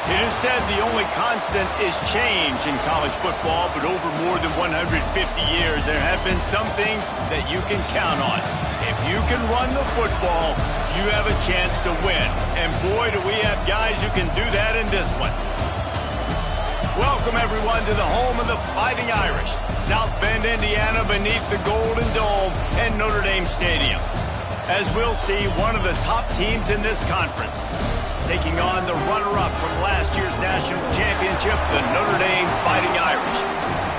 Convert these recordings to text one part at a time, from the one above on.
It is said the only constant is change in college football, but over more than 150 years, there have been some things that you can count on. If you can run the football, you have a chance to win. And boy, do we have guys who can do that in this one. Welcome, everyone, to the home of the Fighting Irish, South Bend, Indiana, beneath the Golden Dome and Notre Dame Stadium. As we'll see, one of the top teams in this conference, taking on the runner-up from last year's national championship, the Notre Dame Fighting Irish.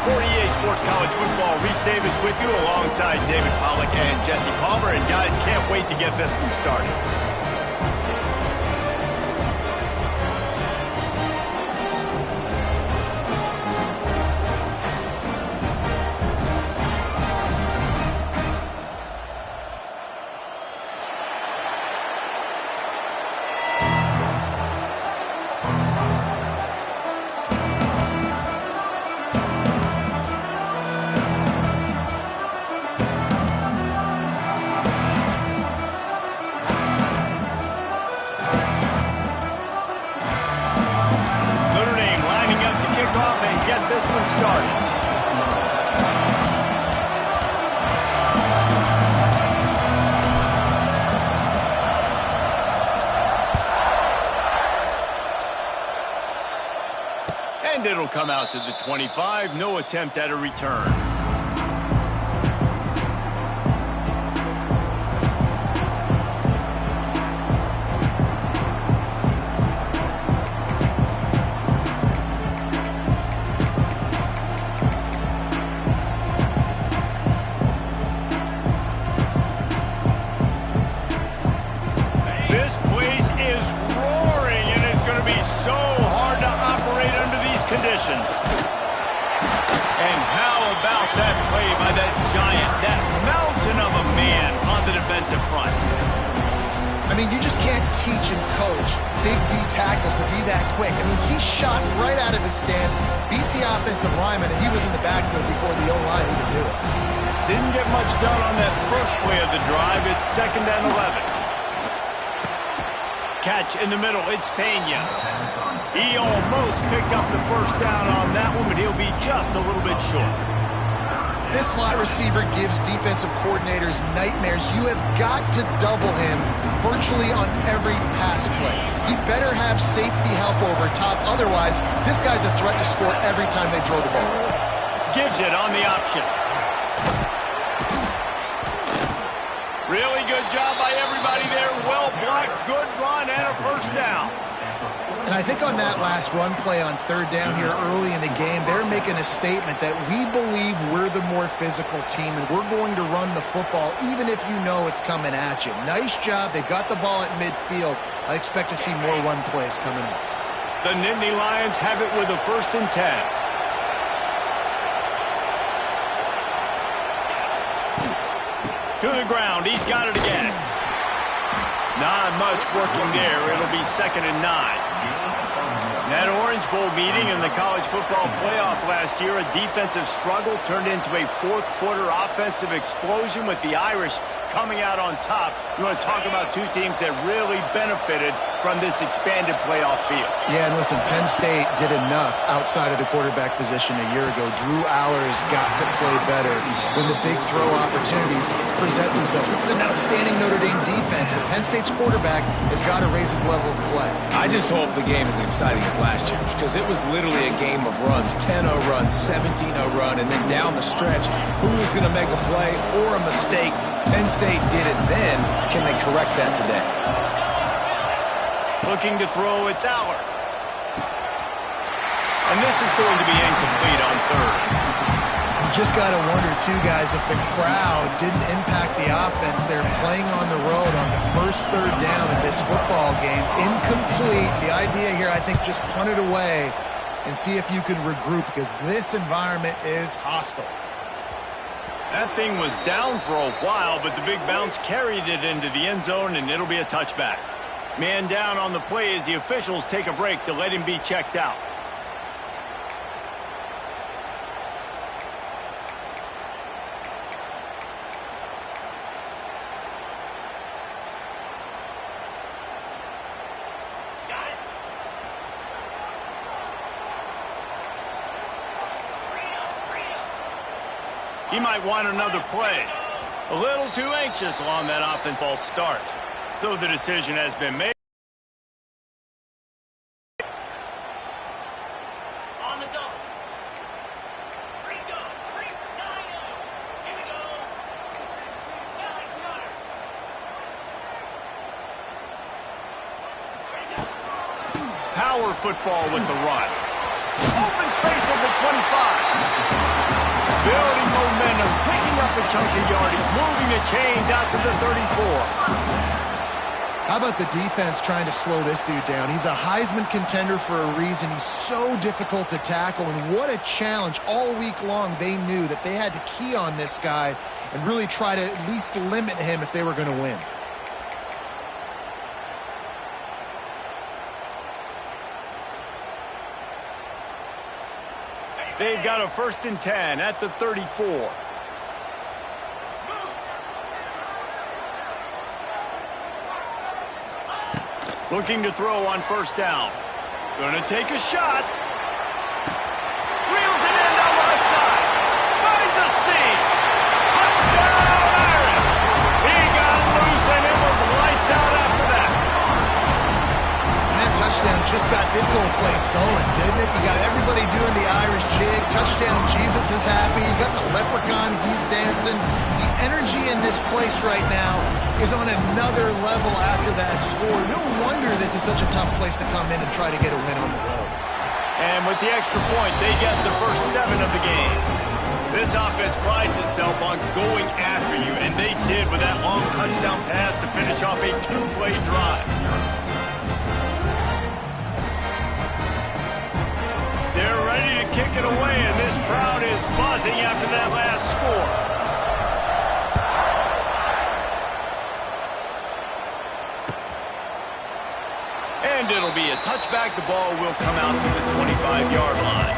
For EA Sports College Football, Reese Davis with you alongside David Pollack and Jesse Palmer. And guys, can't wait to get this one started. And it'll come out to the 25. No attempt at a return. This place is roaring, and it's going to be so hard to operate under these conditions. And how about that play by that giant, that mountain of a man on the defensive front? I mean, you just can't teach and coach big D tackles to be that quick. I mean, he shot right out of his stance, beat the offensive lineman, and he was in the backfield before the O-line even knew it. Didn't get much done on that first play of the drive. It's 2nd and 11. Catch in the middle, it's Pena. He almost picked up the first down on that one, but he'll be just a little bit short. This slot receiver gives defensive coordinators nightmares. You have got to double him virtually on every pass play. He better have safety help over top. Otherwise, this guy's a threat to score every time they throw the ball. Gives it on the option. Really good job by everybody there. Well blocked, good run, and a first down. And I think on that last run play on 3rd down here early in the game, they're making a statement that we believe we're the more physical team and we're going to run the football even if you know it's coming at you. Nice job. They've got the ball at midfield. I expect to see more run plays coming up. The Nittany Lions have it with a 1st and 10. To the ground. He's got it again. Not much working there. It'll be 2nd and 9. That Orange Bowl meeting in the college football playoff last year, a defensive struggle turned into a 4th quarter offensive explosion with the Irish coming out on top. You want to talk about two teams that really benefited from this expanded playoff field. Yeah, and listen, Penn State did enough outside of the quarterback position a year ago. Drew Aller's got to play better when the big throw opportunities present themselves. This is an outstanding Notre Dame defense, but Penn State's quarterback has got to raise his level of play. I just hope the game is as exciting as last year, because it was literally a game of runs. 10-0 run, 17-0 run, and then down the stretch, who is going to make a play or a mistake? Penn State did it then. Can they correct that today? Looking to throw, it's Aller. And this is going to be incomplete on 3rd. You just got to wonder, too, guys, if the crowd didn't impact the offense. They're playing on the road on the first 3rd down of this football game. Incomplete. The idea here, I think, just punt it away and see if you can regroup, because this environment is hostile. That thing was down for a while, but the big bounce carried it into the end zone, and it'll be a touchback. Man down on the play as the officials take a break to let him be checked out. He might want another play. A little too anxious on that offense false start. So the decision has been made. On the double. Ringo. Here we go. Alex Nutter. Power football with the run. Open space at the 25. Building momentum, picking up a chunk of yardage, moving the chains out to the 34. How about the defense trying to slow this dude down? He's a Heisman contender for a reason. He's so difficult to tackle, and what a challenge. All week long, they knew that they had to key on this guy and really try to at least limit him if they were going to win. They've got a 1st and 10 at the 34. Looking to throw on 1st down. Gonna take a shot. Reels it in down the right side. Finds a seam. Touchdown, Aaron. He got loose and it was lights out after that. And that touchdown just got this whole place going, didn't it? You got everybody doing the Irish jig. Touchdown, Jesus is happy. You got the leprechaun, he's dancing. The energy in this place right now is on another level after that score. No wonder this is such a tough place to come in and try to get a win on the road. And with the extra point, they get the first 7 of the game. This offense prides itself on going after you, and they did with that long touchdown pass to finish off a 2-play drive. They're ready to kick it away, and this crowd is buzzing after that last score. And it'll be a touchback. The ball will come out to the 25-yard line.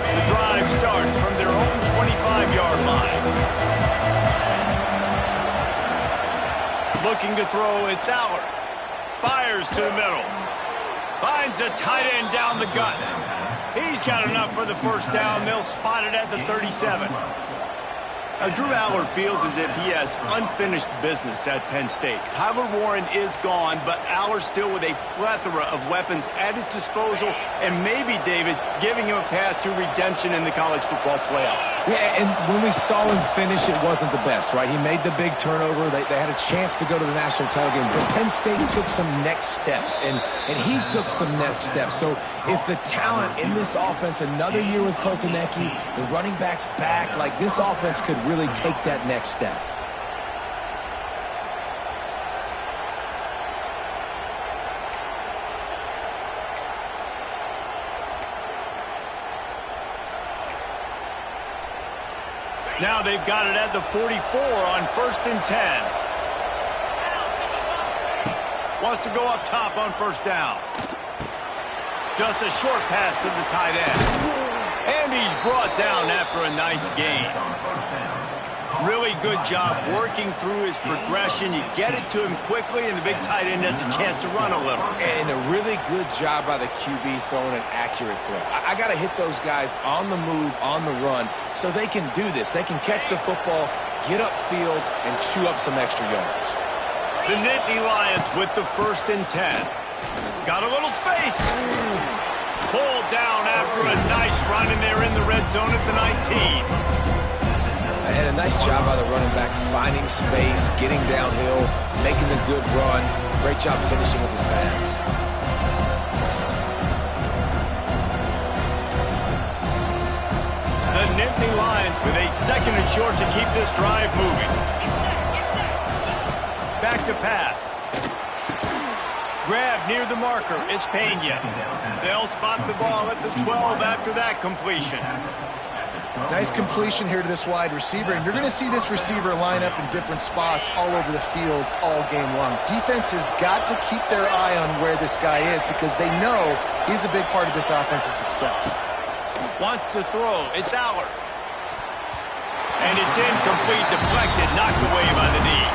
The drive starts from their own 25-yard line. Looking to throw, it's Allard. Fires to the middle. Finds a tight end down the gut. He's got enough for the 1st down. They'll spot it at the 37. Drew Allard feels as if he has unfinished business at Penn State. Tyler Warren is gone, but Allard still with a plethora of weapons at his disposal, and maybe, David, giving him a path to redemption in the college football playoff. Yeah, and when we saw him finish, it wasn't the best, right? He made the big turnover. They had a chance to go to the national title game, but Penn State took some next steps, and he took some next steps. So if the talent in this offense, another year with Koltanecki, the running backs back, like this offense could really take that next step. Now they've got it at the 44 on 1st and 10. Wants to go up top on 1st down. Just a short pass to the tight end. And he's brought down after a nice gain. Really good job working through his progression. You get it to him quickly, and the big tight end has a chance to run a little. And a really good job by the QB throwing an accurate throw. I got to hit those guys on the move, on the run, so they can do this. They can catch the football, get upfield, and chew up some extra yards. The Nittany Lions with the 1st and 10. Got a little space. Pulled down after a nice run, and they're in the red zone at the 19. And a nice job by the running back, finding space, getting downhill, making a good run. Great job finishing with his pads. The Nittany Lions with a 2nd and short to keep this drive moving. Back to pass. Grab near the marker. It's Pena. They'll spot the ball at the 12 after that completion. Nice completion here to this wide receiver, and you're going to see this receiver line up in different spots all over the field all game long. Defense has got to keep their eye on where this guy is because they know he's a big part of this offense's success. Wants to throw. It's Allard. And it's incomplete, deflected, knocked away by the knee.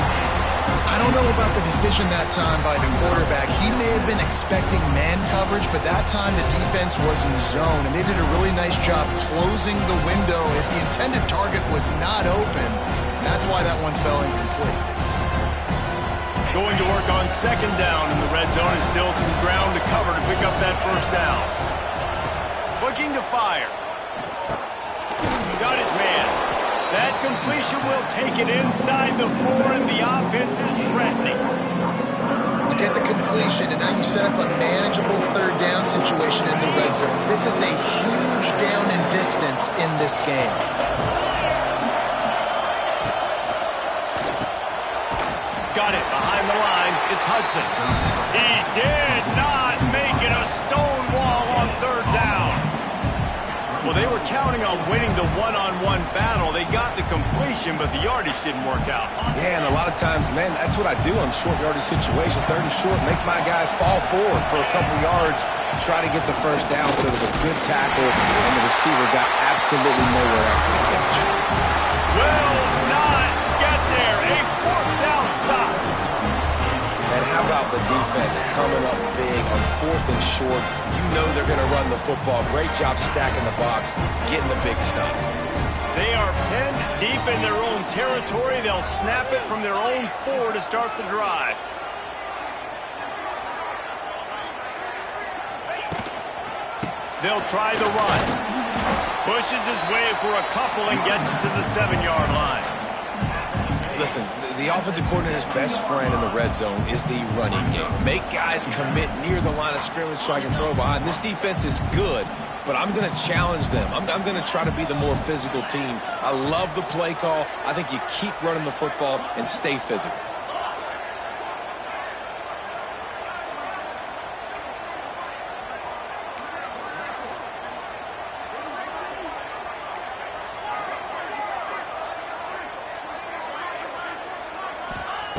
I don't know about the decision that time by the quarterback. He may have been expecting man coverage, but that time the defense was in zone, and they did a really nice job closing the window. If the intended target was not open, that's why that one fell incomplete. Going to work on second down in the red zone, and still some ground to cover to pick up that first down. Looking to fire. Got his man. That completion will take it inside the 4, and the offense is threatening. You get the completion, and now you set up a manageable third down situation in the red zone. This is a huge down in distance in this game. Got it behind the line. It's Hudson. He did not make it a stone wall on third down. Well, they were counting on winning the one-on-one battle. They got the completion, but the yardage didn't work out. Yeah, and a lot of times, man, that's what I do on short yardage situation. Third and short, make my guy fall forward for a couple yards, try to get the first down, but it was a good tackle, and the receiver got absolutely nowhere after the catch. Will not get there. A fourth down stop. And how about the defense coming up big on fourth and short? You know they're going to run the football. Great job stacking the box, getting the big stop. They are penned deep in their own territory. They'll snap it from their own 4 to start the drive. They'll try the run. Pushes his way for a couple and gets it to the 7-yard line. Listen, the offensive coordinator's best friend in the red zone is the running game. Make guys commit near the line of scrimmage so I can throw behind. This defense is good, but I'm going to challenge them. I'm going to try to be the more physical team. I love the play call. I think you keep running the football and stay physical.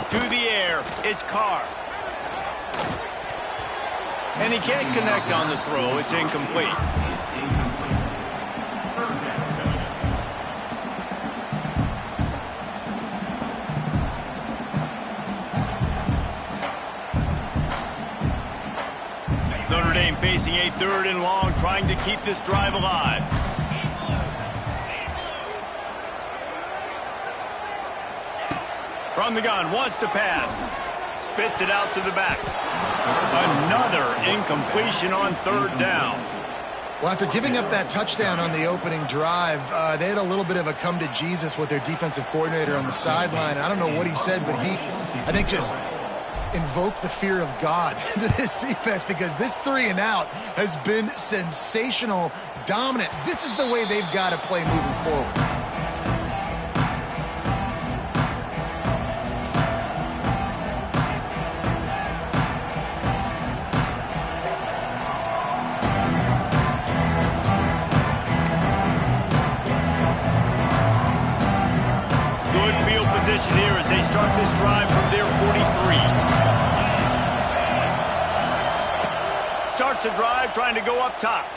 To the air, it's Carr. And he can't connect on the throw. It's incomplete. Notre Dame facing a 3rd and long, trying to keep this drive alive. From the gun, wants to pass. Spits it out to the back. Another incompletion on 3rd down. Well, after giving up that touchdown on the opening drive, they had a little bit of a come to Jesus with their defensive coordinator on the sideline. I don't know what he said, but he, I think, just invoked the fear of God into this defense, because this 3 and out has been sensational, dominant. This is the way they've got to play moving forward. Here as they start this drive from their 43. Starts a drive trying to go up top.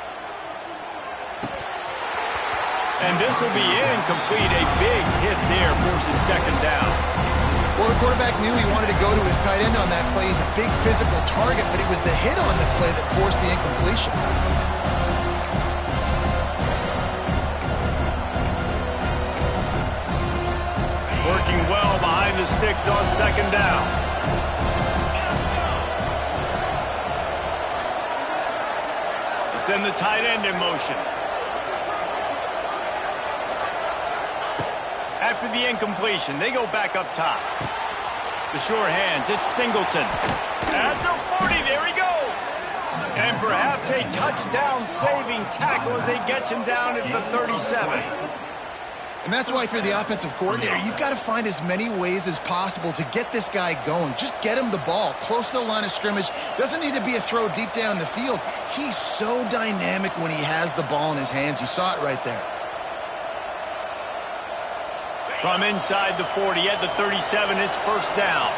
And this will be incomplete. A big hit there forces 2nd down. Well, the quarterback knew he wanted to go to his tight end on that play. He's a big physical target, but it was the hit on the play that forced the incompletion. Working well behind the sticks on 2nd down. They send the tight end in motion. After the incompletion, they go back up top. The sure hands, it's Singleton. At the 40, there he goes. And perhaps a touchdown-saving tackle as they get him down at the 37. And that's why, if you're the offensive coordinator, you've got to find as many ways as possible to get this guy going. Just get him the ball close to the line of scrimmage. Doesn't need to be a throw deep down the field. He's so dynamic when he has the ball in his hands. You saw it right there. From inside the 40 at the 37, it's 1st down.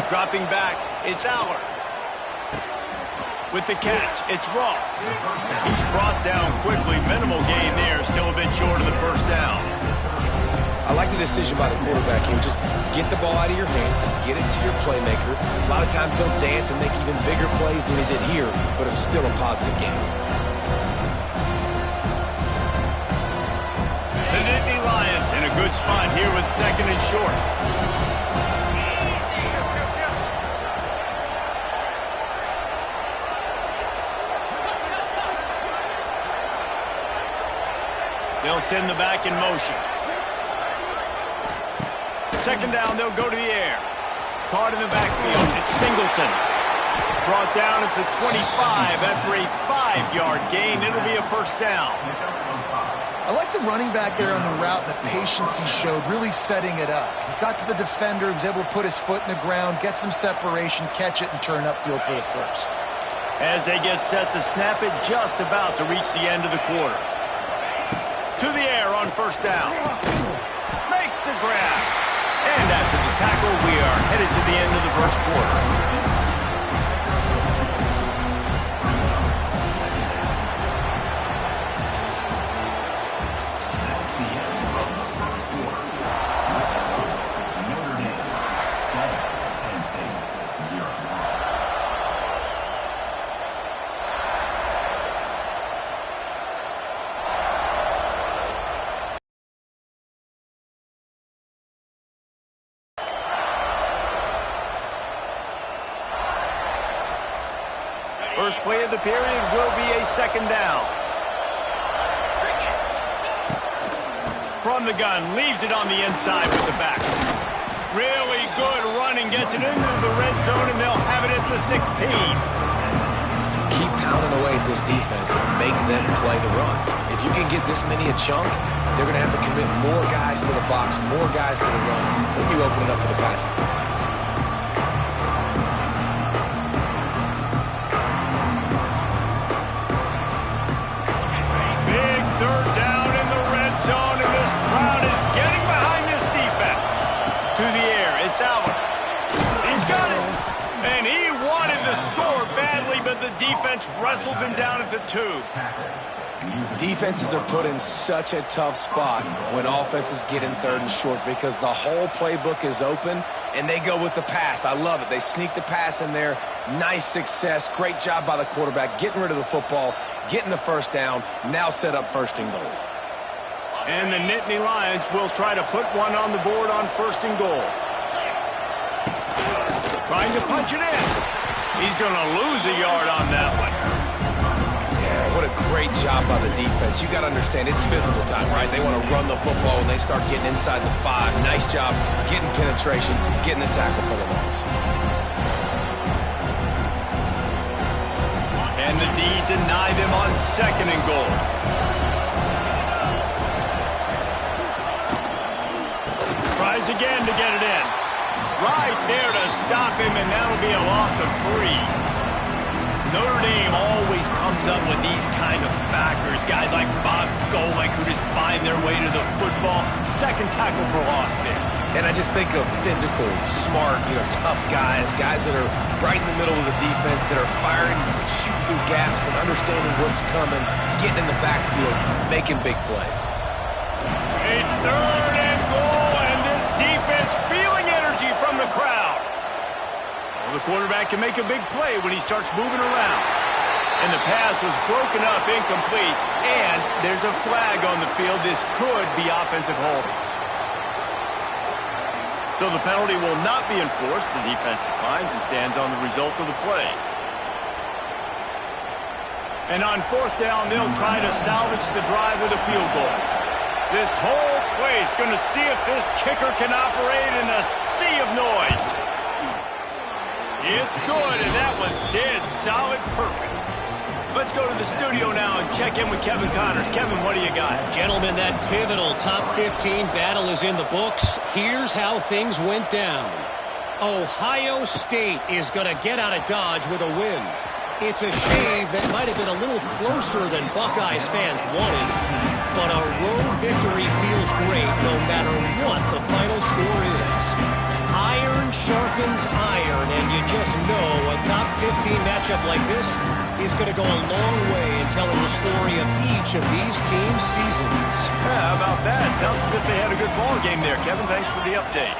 Dropping back, it's Aller. With the catch, it's Ross. He's brought down quickly. Minimal gain there, still a bit short of the first down. I like the decision by the quarterback here. Just get the ball out of your hands, get it to your playmaker. A lot of times he'll dance and make even bigger plays than he did here, but it was still a positive game. The Nittany Lions in a good spot here with second and short. They'll send the back in motion. Second down, they'll go to the air. Caught in the backfield, it's Singleton. Brought down at the 25 after a 5-yard gain. It'll be a first down. I like the running back there on the route, the patience he showed, really setting it up. He got to the defender, he was able to put his foot in the ground, get some separation, catch it, and turn upfield for the first. As they get set to snap it, just about to reach the end of the quarter. To the air on first down. Makes the grab. And after the tackle, we are headed to the end of the first quarter. First play of the period will be a second down. From the gun, leaves it on the inside with the back. Really good running, gets it into the red zone, and they'll have it at the 16. Keep pounding away at this defense and make them play the run. If you can get this many a chunk, they're going to have to commit more guys to the box, more guys to the run. Then you open it up for the passing. Third down in the red zone, and this crowd is getting behind this defense. To the air, it's Allen. He's got it. And he wanted the score badly, but the defense wrestles him down at the 2. Defenses are put in such a tough spot when offenses get in third and short because the whole playbook is open, and they go with the pass. I love it. They sneak the pass in there. Nice success. Great job by the quarterback getting rid of the football, getting the first down, now set up first and goal. And the Nittany Lions will try to put one on the board on first and goal. Trying to punch it in. He's going to lose a yard on that one. Yeah, what a great job by the defense. You got to understand, it's physical time, right? They want to run the football when they start getting inside the 5. Nice job getting penetration, getting the tackle for the loss. And the D deny them on second and goal. Tries again to get it in. Right there to stop him, and that'll be a loss of 3. Notre Dame always comes up with these kind of backers, guys like Bob Golick who just find their way to the football. Second tackle for loss there. And I just think of physical, smart, tough guys that are right in the middle of the defense, that are firing, shooting through gaps and understanding what's coming, getting in the backfield, making big plays. A third and goal, and this defense feeling energy from the crowd. Well, the quarterback can make a big play when he starts moving around. And the pass was broken up, incomplete, and there's a flag on the field. This could be offensive holding. So the penalty will not be enforced. The defense declines and stands on the result of the play. And on fourth down, they'll try to salvage the drive with a field goal. This whole place going to see if this kicker can operate in a sea of noise. It's good, and that was dead solid, perfect. Let's go to the studio now and check in with Kevin Connors. Kevin, what do you got? Gentlemen, that pivotal top 15 battle is in the books. Here's how things went down. Ohio State is going to get out of Dodge with a win. It's a shave that might have been a little closer than Buckeyes fans wanted, but a road victory feels great no matter what the final score is. Iron sharpens iron return, and you just know a top 15 matchup like this is going to go a long way in telling the story of each of these teams' seasons. Yeah, how about that? Sounds as if they had a good ball game there. Kevin, thanks for the update.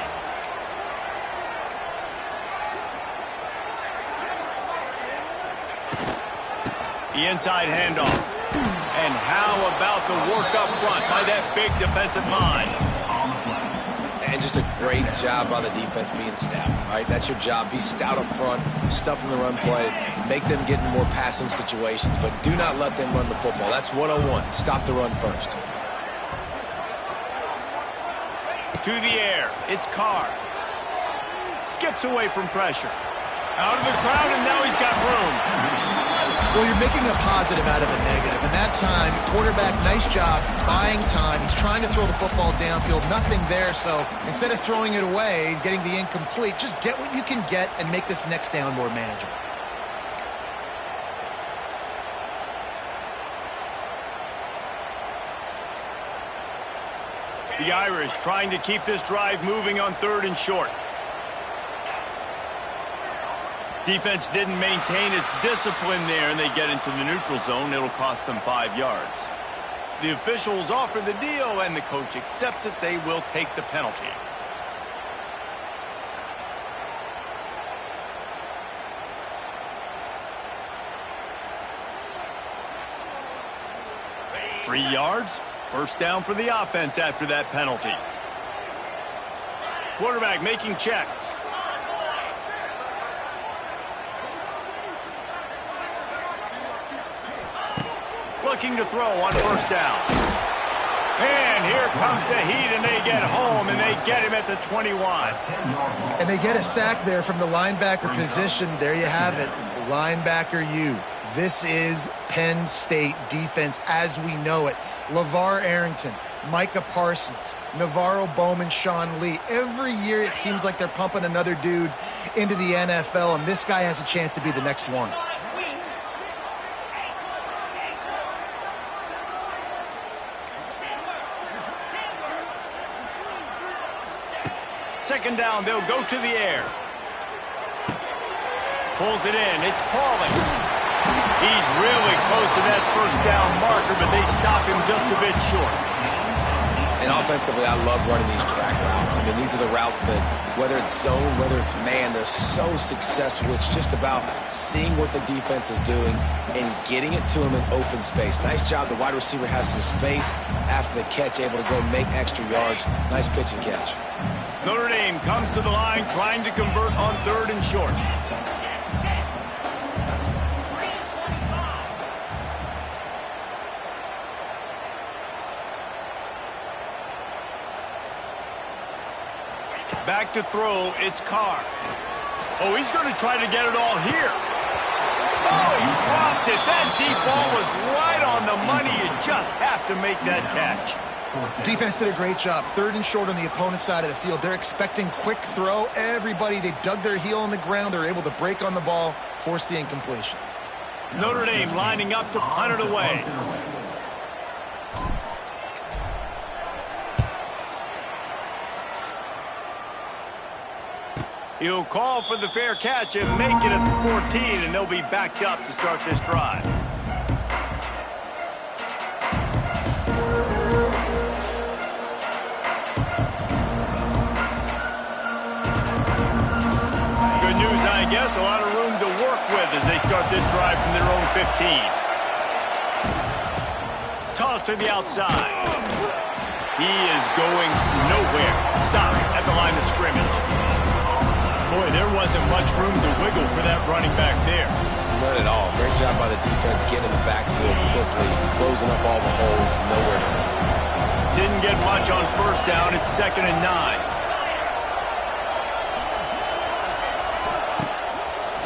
The inside handoff. And how about the work up front by that big defensive line? And just a great job by the defense being stout, right? That's your job. Be stout up front, stuff in the run play, make them get in more passing situations, but do not let them run the football. That's 101. Stop the run first. To the air. It's Carr. Skips away from pressure. Out of the crowd, and now he's got room. Well, you're making a positive out of a negative. And that time, quarterback, nice job, buying time. He's trying to throw the football downfield. Nothing there, so instead of throwing it away and getting the incomplete, just get what you can get and make this next down more manageable. The Irish trying to keep this drive moving on 3rd and short. Defense didn't maintain its discipline there, and they get into the neutral zone. It'll cost them 5 yards. The officials offer the deal, and the coach accepts it. They will take the penalty. Free yards. First down for the offense after that penalty. Quarterback making checks. Looking to throw on first down. And here comes the heat, and they get home, and they get him at the 21. And they get a sack there from the linebacker position. There you have it, linebacker U. This is Penn State defense as we know it. LeVar Arrington, Micah Parsons, Navarro Bowman, Sean Lee. Every year it seems like they're pumping another dude into the NFL, and this guy has a chance to be the next one. Second down, they'll go to the air. Pulls it in. It's Pauling. He's really close to that first down marker, but they stop him just a bit short. And offensively, I love running these track routes. I mean, these are the routes that, whether it's zone, whether it's man, they're so successful. It's just about seeing what the defense is doing and getting it to him in open space. Nice job. The wide receiver has some space after the catch, able to go make extra yards. Nice pitch and catch. Notre Dame comes to the line trying to convert on 3rd and short. Back to throw, it's Carr. Oh, he's going to try to get it all here. Oh, he dropped it. That deep ball was right on the money. You just have to make that catch. Defense did a great job. 3rd and short on the opponent's side of the field. They're expecting quick throw. Everybody, they dug their heel on the ground. They're able to break on the ball, force the incompletion. Notre Dame lining up to punt it away. He'll call for the fair catch and make it at the 14, and they'll be backed up to start this drive. Good news, I guess. A lot of room to work with as they start this drive from their own 15. Toss to the outside. He is going nowhere. Stop at the line of scrimmage. Boy, there wasn't much room to wiggle for that running back there. Not at all. Great job by the defense getting in the backfield quickly, closing up all the holes, nowhere to run. Didn't get much on first down. It's 2nd and 9.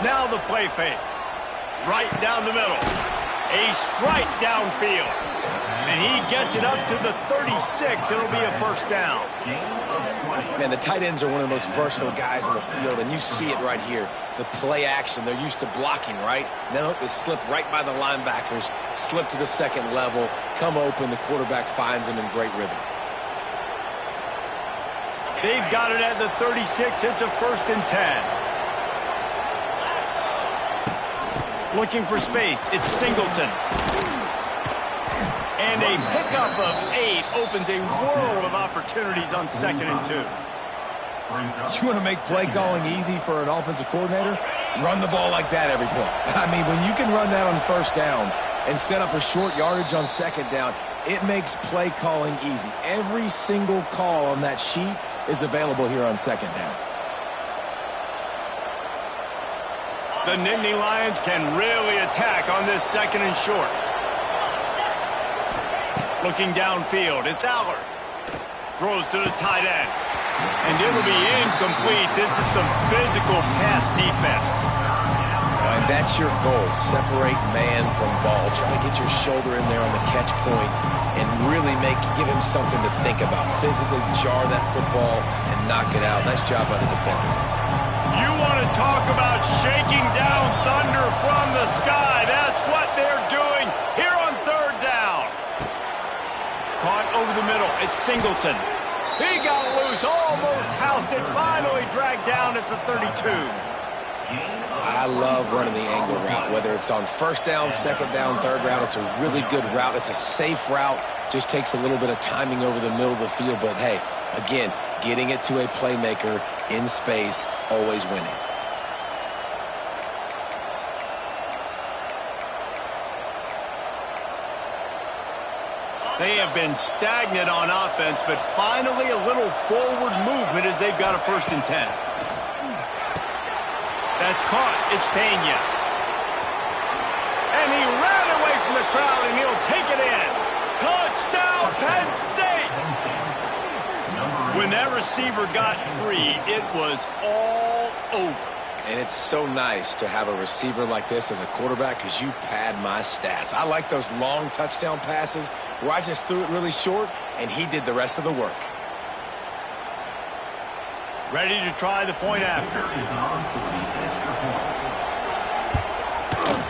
Now the play fake. Right down the middle. A strike downfield. And he gets it up to the 36. It'll be a first down. Man, the tight ends are one of the most versatile guys in the field, and you see it right here. The play action, they're used to blocking, right? Now they slip right by the linebackers, slip to the second level, come open, the quarterback finds them in great rhythm. They've got it at the 36. It's a 1st and 10. Looking for space. It's Singleton. And a pickup of 8 opens a world of opportunities on 2nd and 2. You want to make play calling easy for an offensive coordinator? Run the ball like that every play. I mean, when you can run that on 1st down and set up a short yardage on 2nd down, it makes play calling easy. Every single call on that sheet is available here on 2nd down. The Nittany Lions can really attack on this 2nd and short. Looking downfield, it's Allard. Throws to the tight end. And it'll be incomplete. This is some physical pass defense. And that's your goal. Separate man from ball. Try to get your shoulder in there on the catch point and really give him something to think about. Physically jar that football and knock it out. Nice job by the defender. You want to talk about shaking down thunder from the sky. That's what they're doing here on 3rd down. Caught over the middle. It's Singleton. He got loose, almost housed it, finally dragged down at the 32. I love running the angle route, whether it's on 1st down, 2nd down, 3rd route. It's a really good route. It's a safe route. Just takes a little bit of timing over the middle of the field. But, hey, again, getting it to a playmaker in space, always winning. They have been stagnant on offense, but finally a little forward movement as they've got a 1st and 10. That's caught. It's Pena. And he ran away from the crowd, and he'll take it in. Touchdown, Penn State! When that receiver got free, it was all over. And it's so nice to have a receiver like this as a quarterback because you pad my stats. I like those long touchdown passes where I just threw it really short and he did the rest of the work. Ready to try the point after.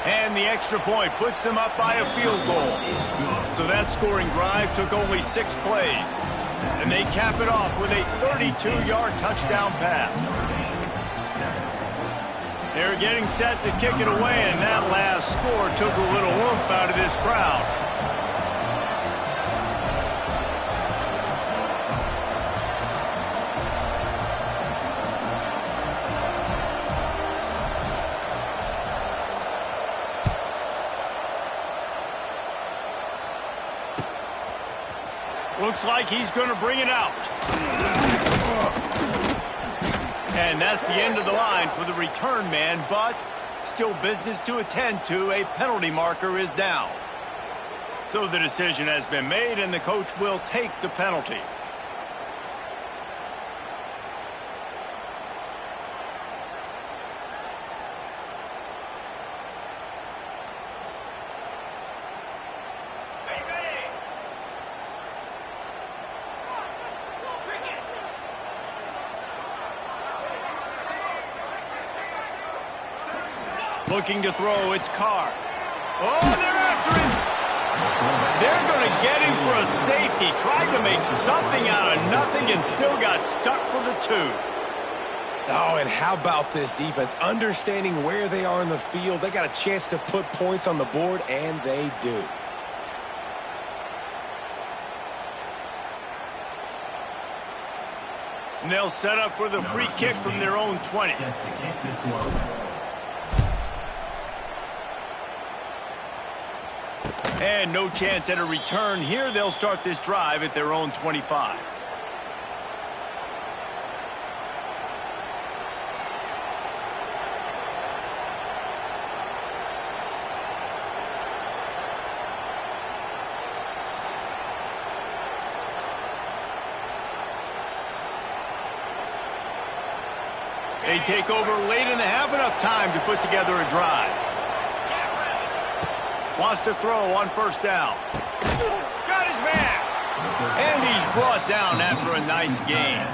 And the extra point puts them up by a field goal. So that scoring drive took only 6 plays. And they cap it off with a 32-yard touchdown pass. They're getting set to kick it away, and that last score took a little oomph out of this crowd. Looks like he's going to bring it out. And that's the end of the line for the return man, but still business to attend to. A penalty marker is down. So the decision has been made, and the coach will take the penalty. Looking to throw, it's Carr. Oh, they're after him. They're going to get him for a safety. Tried to make something out of nothing and still got stuck for the 2. Oh, and how about this defense? Understanding where they are in the field. They got a chance to put points on the board, and they do. And they'll set up for the free kick from their own 20. And no chance at a return here. They'll start this drive at their own 25. They take over late and have enough time to put together a drive. Wants to throw on 1st down. Got his man. And he's brought down after a nice gain.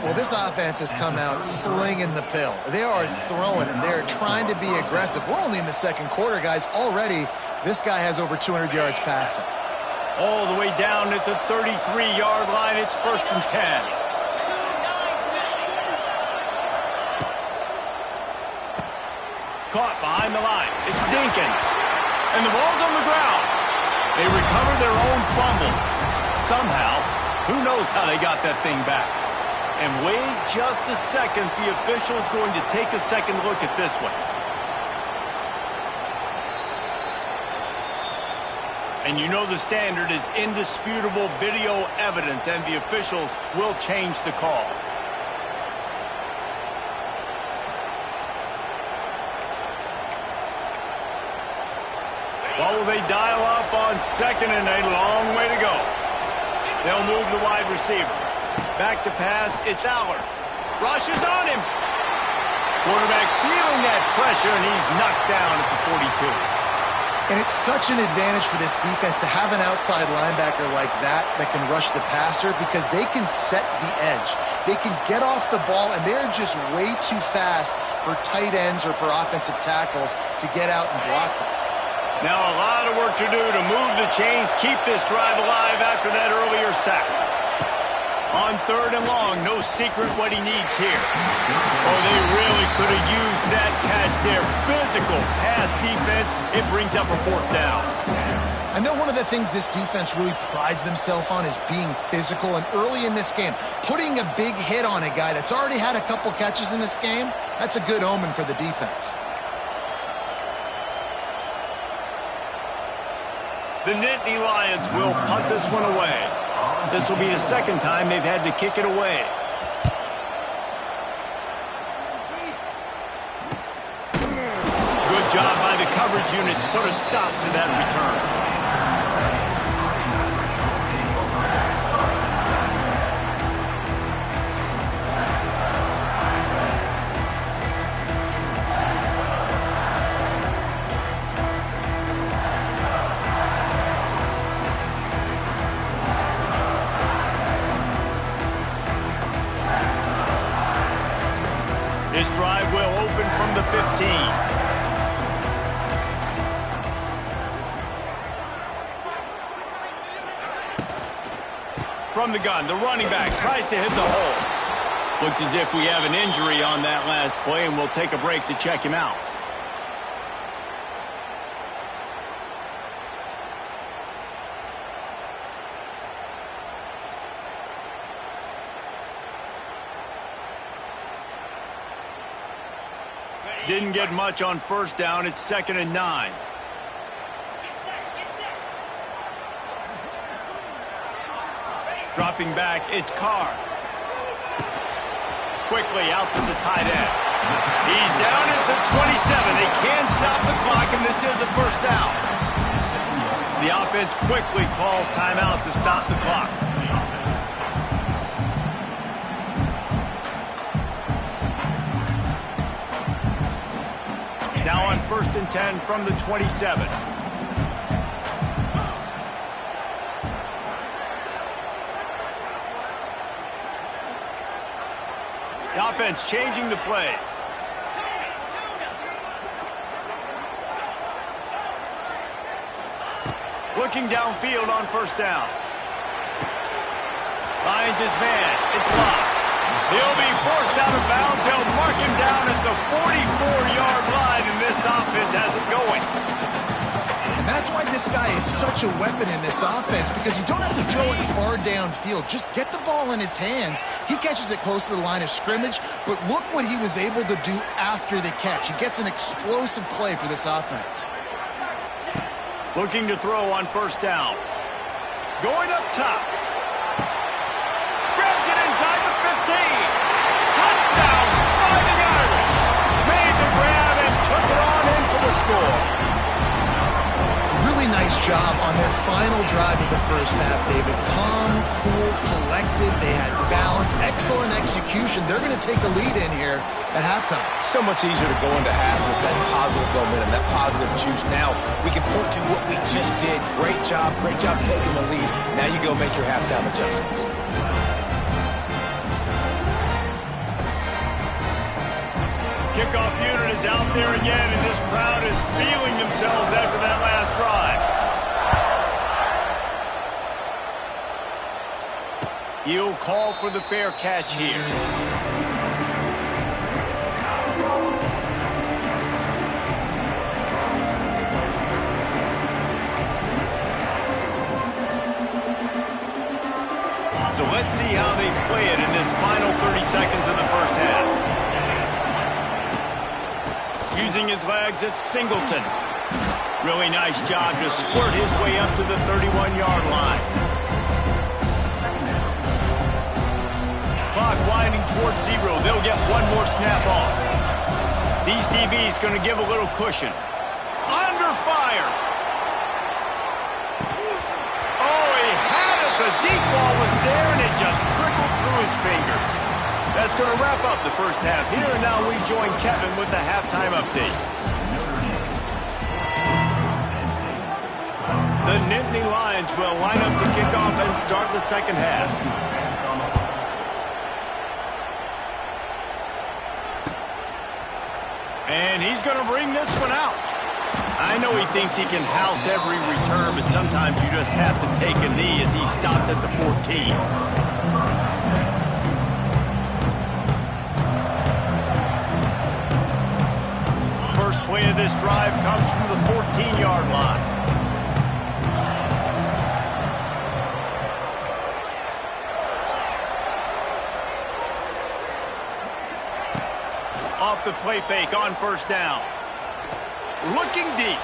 Well, this offense has come out slinging the pill. They are throwing it. They're trying to be aggressive. We're only in the 2nd quarter, guys. Already, this guy has over 200 yards passing. All the way down at the 33-yard line. It's 1st and 10. caught behind the line. It's Dinkins. And the ball's on the ground. They recover their own fumble. Somehow, who knows how they got that thing back. And wait just a second, the official's going to take a second look at this one. And you know the standard is indisputable video evidence, and the officials will change the call. What will they dial up on second and a long way to go? They'll move the wide receiver. Back to pass, it's Aller. Rush is on him. Quarterback feeling that pressure, and he's knocked down at the 42. And it's such an advantage for this defense to have an outside linebacker like that can rush the passer, because they can set the edge. They can get off the ball, and they're just way too fast for tight ends or for offensive tackles to get out and block them. Now a lot of work to do to move the chains, keep this drive alive after that earlier sack. On third and long, no secret what he needs here. Oh, they really could have used that catch there. Physical pass defense. It brings up a fourth down. I know one of the things this defense really prides themselves on is being physical, and early in this game, putting a big hit on a guy that's already had a couple catches in this game, that's a good omen for the defense. The Nittany Lions will punt this one away. This will be the second time they've had to kick it away. Good job by the coverage unit to put a stop to that return. This drive will open from the 15. From the gun, the running back tries to hit the hole. Looks as if we have an injury on that last play, and we'll take a break to check him out. Didn't get much on first down. It's 2nd and 9. Dropping back, it's Carr. Quickly out to the tight end. He's down at the 27. They can't stop the clock, and this is a first down. The offense quickly calls timeout to stop the clock. Now on 1st and 10 from the 27. The offense changing the play. Looking downfield on first down. Finds his man. It's locked. He'll be forced out of bounds. They'll mark him down at the 44-yard line, and this offense has it going. And that's why this guy is such a weapon in this offense, because you don't have to throw it far downfield. Just get the ball in his hands. He catches it close to the line of scrimmage, but look what he was able to do after the catch. He gets an explosive play for this offense. Looking to throw on first down. Going up top. Grabs it inside the 15. Touchdown, Fighting Irish. Made the grab and took it on in for the score. Really nice job on their final drive of the first half, David. Calm, cool, collected. They had balance, excellent execution. They're going to take a lead in here at halftime. It's so much easier to go into half with that positive momentum, that positive juice. Now we can point to what we just did. Great job taking the lead. Now you go make your halftime adjustments. Kickoff unit is out there again, and this crowd is feeling themselves after that last drive. He'll call for the fair catch here. Using his legs, it's Singleton. Really nice job to squirt his way up to the 31-yard line. Clock winding towards 0. They'll get one more snap off. These DBs going to give a little cushion. Under fire. Oh, he had it. The deep ball was there, and it just trickled through his fingers. That's going to wrap up the first half here, and now we join Kevin with the halftime update. The Nittany Lions will line up to kick off and start the second half. And he's going to bring this one out. I know he thinks he can house every return, but sometimes you just have to take a knee as he stopped at the 14. First play of this drive comes from the 14-yard line. Off the play fake on first down. Looking deep.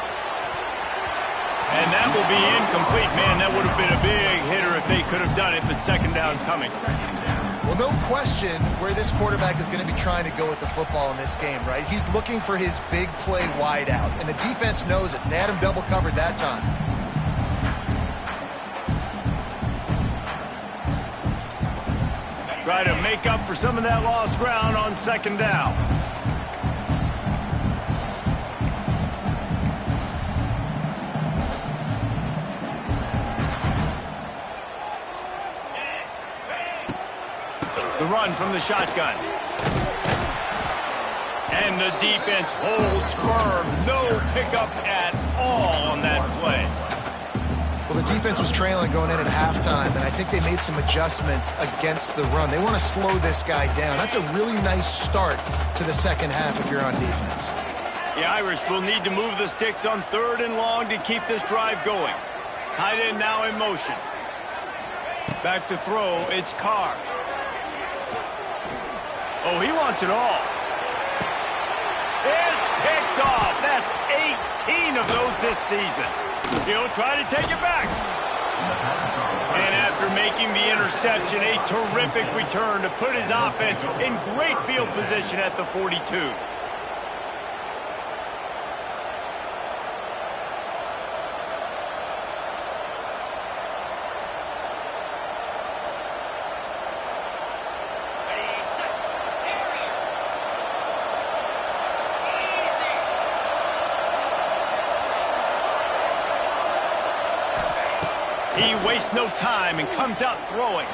And that will be incomplete. Man, that would have been a big hitter if they could have done it, but second down coming. Well, no question where this quarterback is going to be trying to go with the football in this game, right? He's looking for his big play wide out, and the defense knows it. They had him double covered that time. Try to make up for some of that lost ground on second down. The run from the shotgun. And the defense holds firm. No pickup at all on that play. Well, the defense was trailing going in at halftime, and I think they made some adjustments against the run. They want to slow this guy down. That's a really nice start to the second half if you're on defense. The Irish will need to move the sticks on 3rd and long to keep this drive going. Tight end now in motion. Back to throw, it's Carr. Oh, he wants it all. It's picked off. That's 18 of those this season. He'll try to take it back. And after making the interception, a terrific return to put his offense in great field position at the 42. He wastes no time and comes out throwing.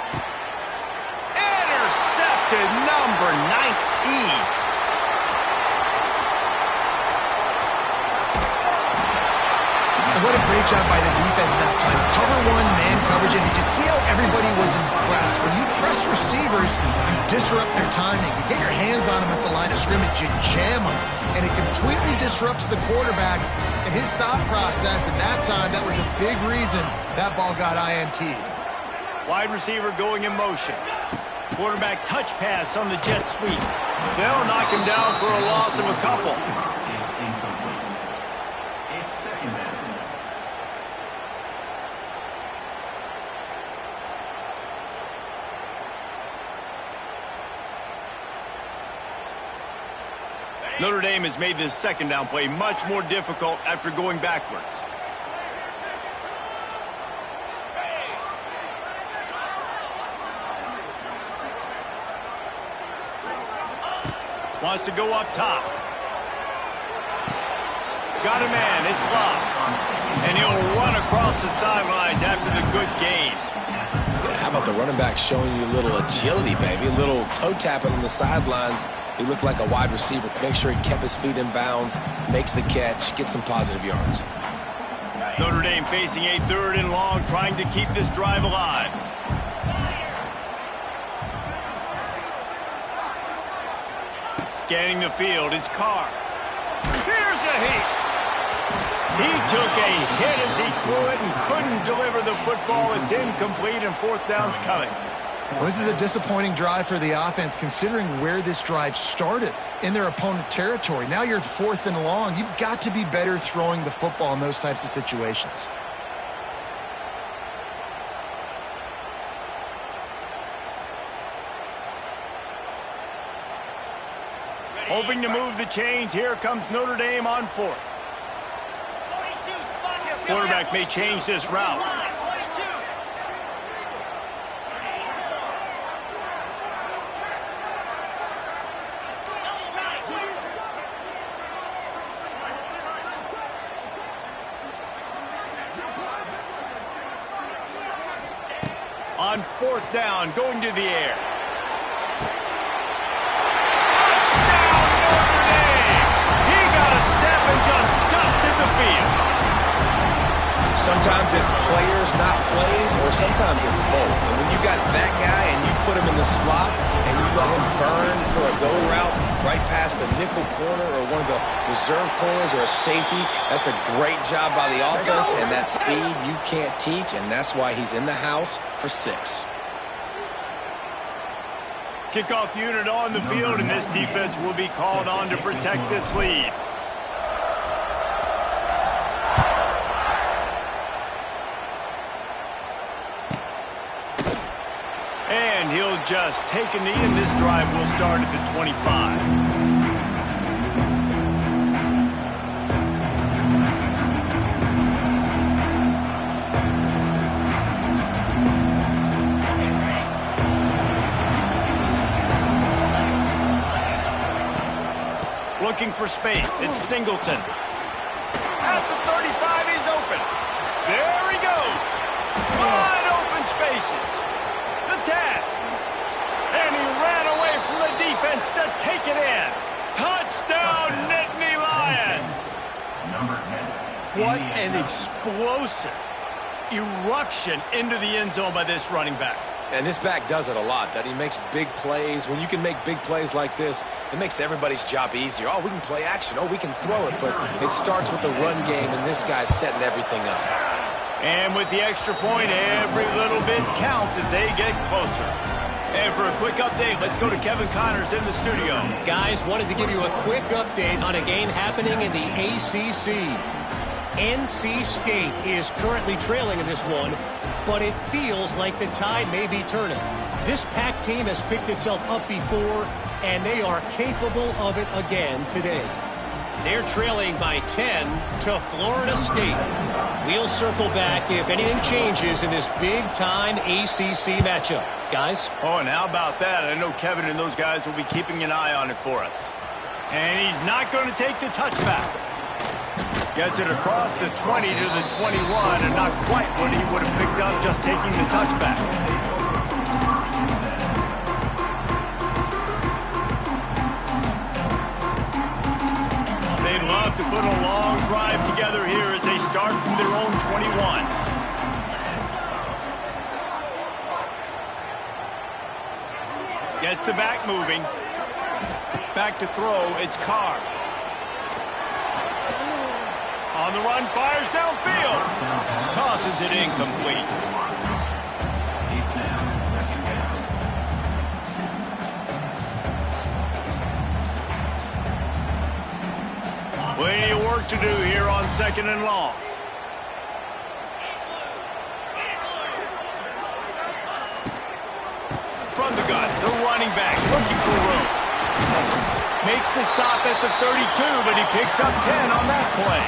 Intercepted, number 19. What a great job by the defense that time. Cover one, man coverage, and did you see how everybody was impressed? When you press receivers, you disrupt their timing. You get your hands on them at the line of scrimmage, you jam them, and it completely disrupts the quarterback and his thought process, and that time, that was a big reason that ball got INT'd. Wide receiver going in motion. Quarterback touch pass on the jet sweep. They'll knock him down for a loss of a couple. Notre Dame has made this second down play much more difficult after going backwards. Wants to go up top. Got a man, it's locked. And he'll run across the sidelines after the good gain. How about the running back showing you a little agility, baby? A little toe tapping on the sidelines. He looked like a wide receiver. Make sure he kept his feet in bounds, makes the catch, gets some positive yards. Notre Dame facing a 3rd and long, trying to keep this drive alive. Scanning the field, it's Carr. Here's a hit. He took a hit as he threw it and couldn't deliver the football. It's incomplete and 4th down's coming. Well, this is a disappointing drive for the offense, considering where this drive started, in their opponent territory. Now you're 4th and long. You've got to be better throwing the football in those types of situations. Hoping to move the chains. Here comes Notre Dame on 4th. Quarterback may change this route. On 4th down, going to the air. Touchdown, Notre Dame! He got a step and just dusted the field. Sometimes it's players, not plays, or sometimes it's both. And when you got that guy and you put him in the slot and you let him burn for a go route right past a nickel corner or one of the reserve corners or a safety, that's a great job by the offense, and that speed you can't teach, and that's why he's in the house for 6. Kickoff unit on the field, and this defense will be called on to protect this lead. And he'll just take a knee, and this drive will start at the 25. Looking for space. It's Singleton. At the 35, he's open. There he goes. Wide open spaces. The 10. And he ran away from the defense to take it in. Touchdown, Nittany Lions. What an explosive eruption into the end zone by this running back. And this back does it a lot, that he makes big plays. When you can make big plays like this, it makes everybody's job easier. Oh, we can play action. Oh, we can throw it. But it starts with the run game, and this guy's setting everything up. And with the extra point, every little bit counts as they get closer. And for a quick update, let's go to Kevin Connors in the studio. Guys, wanted to give you a quick update on a game happening in the ACC. NC State is currently trailing in this one, but it feels like the tide may be turning. This Pac team has picked itself up before, and they are capable of it again today. They're trailing by 10 to Florida State. We'll circle back if anything changes in this big-time ACC matchup. Guys? Oh, and how about that? I know Kevin and those guys will be keeping an eye on it for us. And he's not going to take the touchback. Gets it across the 20 to the 21, and not quite what he would have picked up just taking the touchback. They'd love to put a long drive together here as they start from their own 21. Gets the back moving. Back to throw, it's Carr. On the run, fires downfield. Tosses it incomplete. Plenty of work to do here on 2nd and long. From the gun, the running back looking for room. Makes the stop at the 32, but he picks up 10 on that play.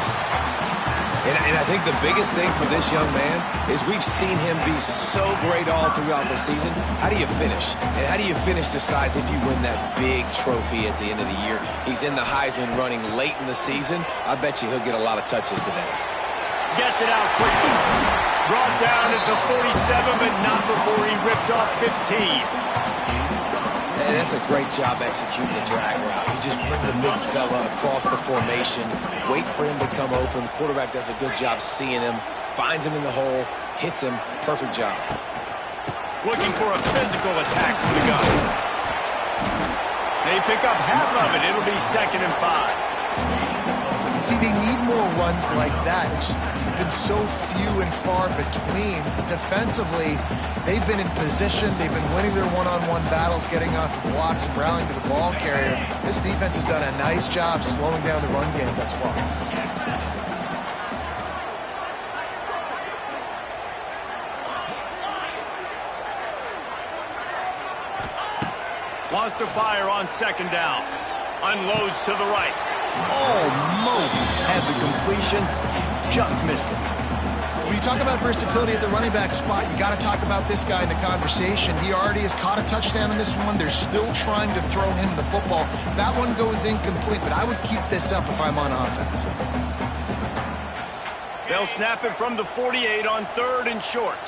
And I think the biggest thing for this young man is we've seen him be so great all throughout the season. How do you finish? And how do you finish decides if you win that big trophy at the end of the year. He's in the Heisman running late in the season. I bet you he'll get a lot of touches today. Gets it out quickly. Brought down at the 47, but not before he ripped off 15. And that's a great job executing the drag route. You just bring the big fella across the formation, wait for him to come open. The quarterback does a good job seeing him, finds him in the hole, hits him. Perfect job. Looking for a physical attack from the gun. They pick up half of it. It'll be 2nd and 5. See, they need more runs like that. It's been so few and far between. Defensively, they've been in position. They've been winning their one-on-one battles, getting off blocks and rallying to the ball carrier. This defense has done a nice job slowing down the run game thus far. Wants to fire on second down. Unloads to the right. Almost had the completion. Just missed it. When you talk about versatility at the running back spot, you got to talk about this guy in the conversation. He already has caught a touchdown in this one. They're still trying to throw him the football. That one goes incomplete, but I would keep this up if I'm on offense. They'll snap it from the 48 on 3rd and short.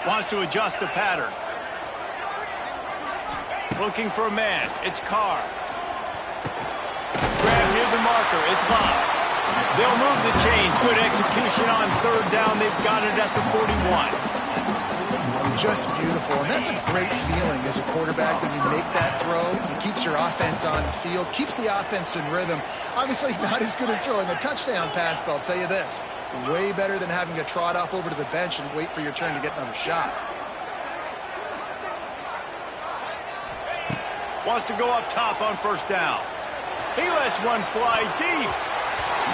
Wants to adjust the pattern. Looking for a man. It's Carr. Grab near the marker. It's locked. They'll move the chains. Good execution on 3rd down. They've got it at the 41. Just beautiful. And that's a great feeling as a quarterback when you make that throw. It keeps your offense on the field, keeps the offense in rhythm. Obviously not as good as throwing a touchdown pass, but I'll tell you this. Way better than having to trot off over to the bench and wait for your turn to get another shot. Wants to go up top on 1st down. He lets one fly deep.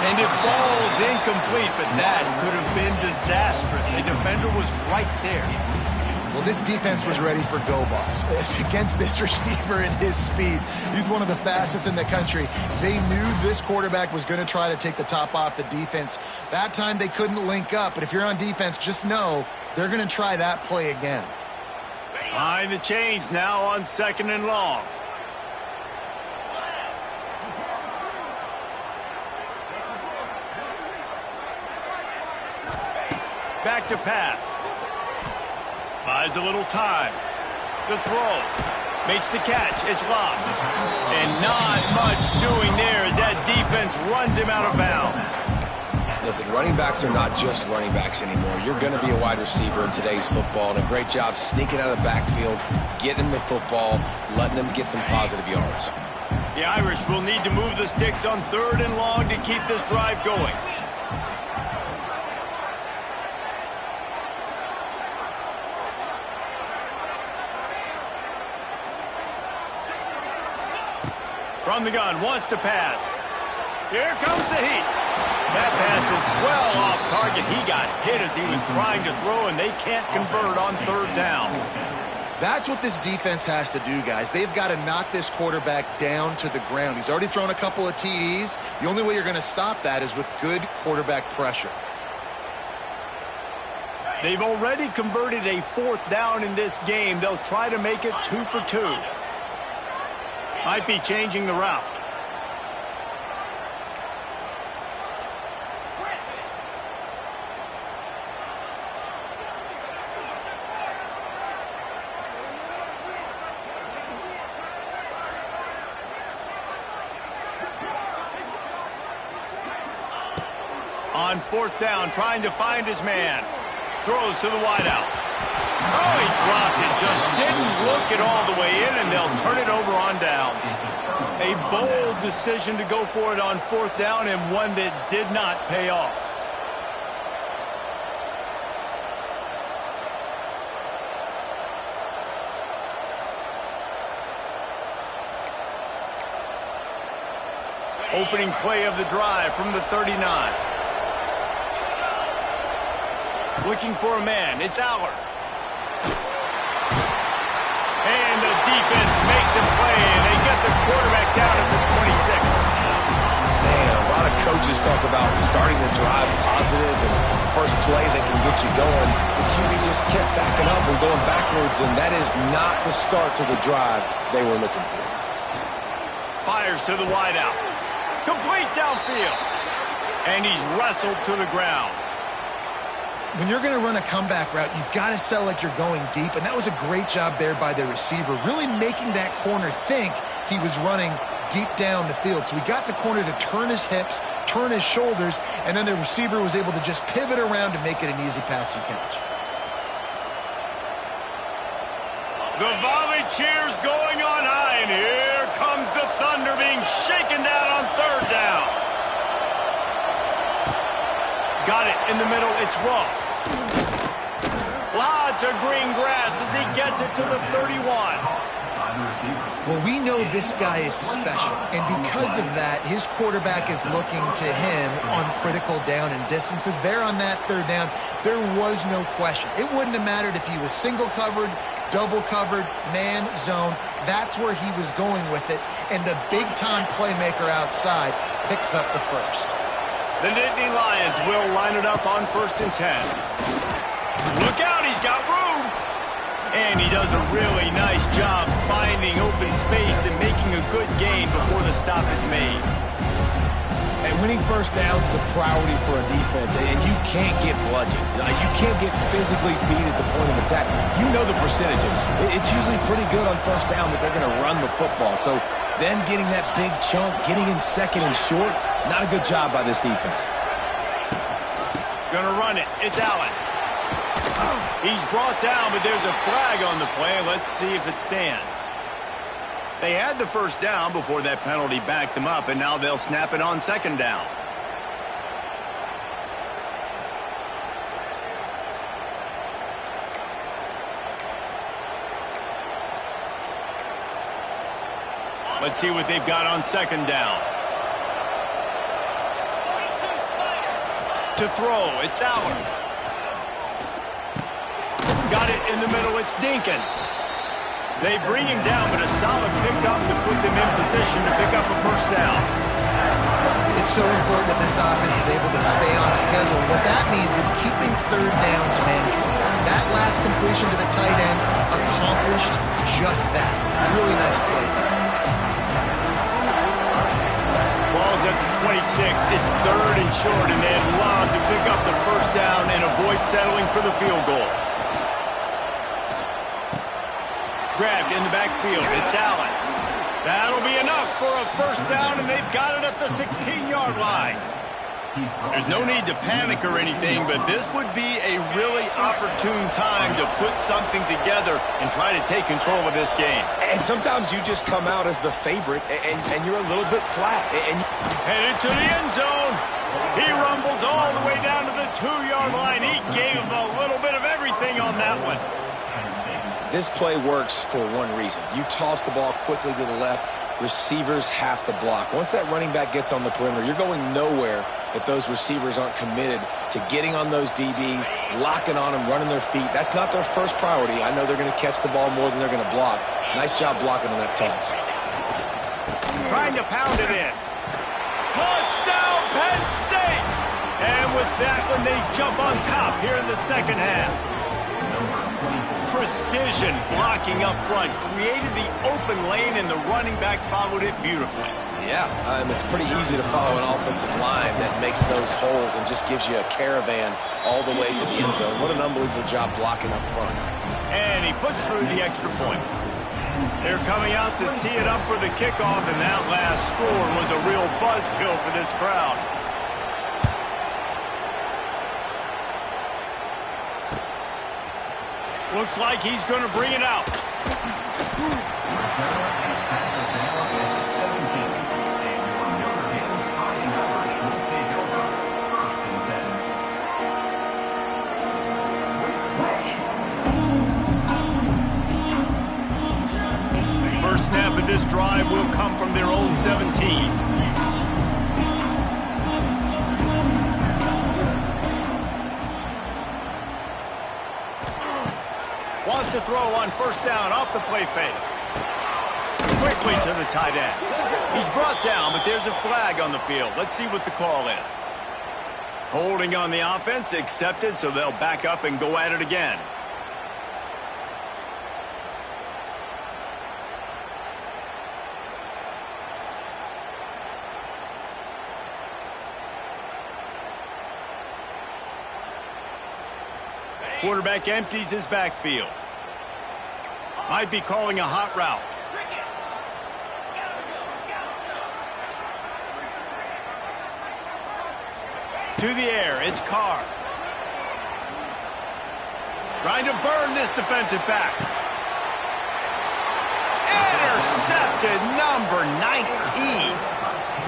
And it falls incomplete, but that could have been disastrous. A defender was right there. Well, this defense was ready for go, boss. Against this receiver and his speed. He's one of the fastest in the country. They knew this quarterback was going to try to take the top off the defense. That time they couldn't link up, but if you're on defense, just know they're going to try that play again. Behind the chains now on 2nd and long. Back to pass. Buys a little time. The throw. Makes the catch. It's locked. And not much doing there as that defense runs him out of bounds. Listen, running backs are not just running backs anymore. You're going to be a wide receiver in today's football, and a great job sneaking out of the backfield, getting the football, letting them get some positive yards. The Irish will need to move the sticks on 3rd and long to keep this drive going. From the gun, wants to pass. Here comes the heat. That pass is well off target. He got hit as he was trying to throw, and they can't convert on 3rd down. That's what this defense has to do, guys. They've got to knock this quarterback down to the ground. He's already thrown a couple of TDs. The only way you're going to stop that is with good quarterback pressure. They've already converted a 4th down in this game. They'll try to make it 2 for 2. Might be changing the route. On 4th down, trying to find his man. Throws to the wideout. Oh, he dropped it. Just didn't look it all the way in, and they'll turn it over on downs. A bold decision to go for it on 4th down, and one that did not pay off. Opening play of the drive from the 39. Looking for a man. It's Aller. And the defense makes him play, and they get the quarterback down at the 26. Man, a lot of coaches talk about starting the drive positive and the first play that can get you going. The QB just kept backing up and going backwards, and that is not the start to the drive they were looking for. Fires to the wideout. Complete downfield. And he's wrestled to the ground. When you're going to run a comeback route, you've got to sell like you're going deep, and that was a great job there by the receiver, really making that corner think he was running deep down the field. So we got the corner to turn his hips, turn his shoulders, and then the receiver was able to just pivot around to make it an easy pass and catch. The volley cheers going on high, and here comes the thunder being shaken down on third down. Got it in the middle. It's Ross. Lots of green grass as he gets it to the 31. Well, we know this guy is special, and because of that, his quarterback is looking to him on critical down and distances. There on that third down, there was no question. It wouldn't have mattered if he was single covered, double covered, man, zone. That's where he was going with it, and the big-time playmaker outside picks up the first. The Nittany Lions will line it up on 1st and 10. Look out, he's got room. And he does a really nice job finding open space and making a good gain before the stop is made. And winning first downs is a priority for a defense, and you can't get bludgeoned. You can't get physically beat at the point of attack. You know the percentages. It's usually pretty good on first down that they're going to run the football. So them getting that big chunk, getting in second and short, not a good job by this defense. Gonna run it. It's Allen. He's brought down, but there's a flag on the play. Let's see if it stands. They had the first down before that penalty backed them up, and now they'll snap it on 2nd down. Let's see what they've got on 2nd down. To throw, it's Allen. Got it in the middle, it's Dinkins. They bring him down, but a solid pickup to put them in position to pick up a first down. It's so important that this offense is able to stay on schedule. What that means is keeping third downs manageable. That last completion to the tight end accomplished just that. Really nice play there. Ball's at the 26. It's 3rd and short, and they'd love to pick up the first down and avoid settling for the field goal. Grabbed in the backfield. It's Allen. That'll be enough for a first down, and they've got it at the 16-yard line. There's no need to panic or anything, but this would be a really opportune time to put something together and try to take control of this game. And sometimes you just come out as the favorite, and you're a little bit flat. Headed to the end zone. He rumbles all the way down to the 2-yard line. He gave him a little bit of everything on that one. This play works for one reason. You toss the ball quickly to the left. Receivers have to block. Once that running back gets on the perimeter, you're going nowhere if those receivers aren't committed to getting on those DBs, locking on them, running their feet. That's not their first priority. I know they're going to catch the ball more than they're going to block. Nice job blocking on that toss. Trying to pound it in. Touchdown, Penn State! And with that one, they jump on top here in the 2nd half. Precision blocking up front created the open lane, and the running back followed it beautifully. Yeah, it's pretty easy to follow an offensive line that makes those holes and just gives you a caravan all the way to the end zone. What an unbelievable job blocking up front. And he puts through the extra point. They're coming out to tee it up for the kickoff, and that last score was a real buzzkill for this crowd. Looks like he's going to bring it out. First snap of this drive will come from their own 17. Wants to throw on first down off the play fake. Quickly to the tight end. He's brought down, but there's a flag on the field. Let's see what the call is. Holding on the offense, accepted, so they'll back up and go at it again. Quarterback empties his backfield. Might be calling a hot route. To the air, it's Carr. Trying to burn this defensive back. to number 19.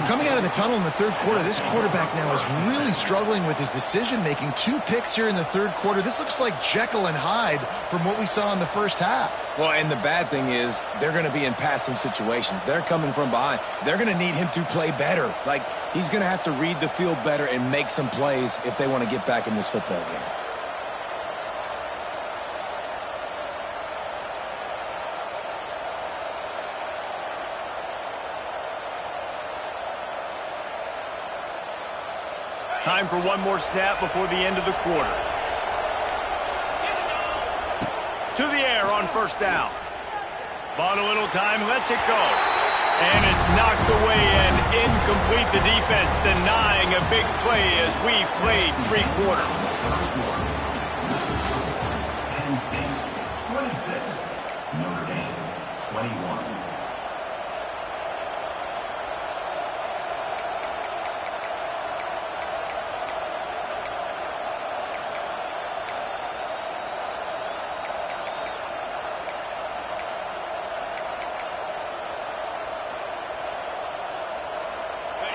Coming out of the tunnel in the third quarter, this quarterback now is really struggling with his decision-making. 2 picks here in the third quarter. This looks like Jekyll and Hyde from what we saw in the first half. Well, and the bad thing is they're going to be in passing situations. They're coming from behind. They're going to need him to play better. Like, he's going to have to read the field better and make some plays if they want to get back in this football game. Time for one more snap before the end of the quarter. To the air on first down. Bought a little time, lets it go. And it's knocked away and incomplete. The defense denying a big play as we've played 3 quarters. Penn State 26, Notre Dame 21.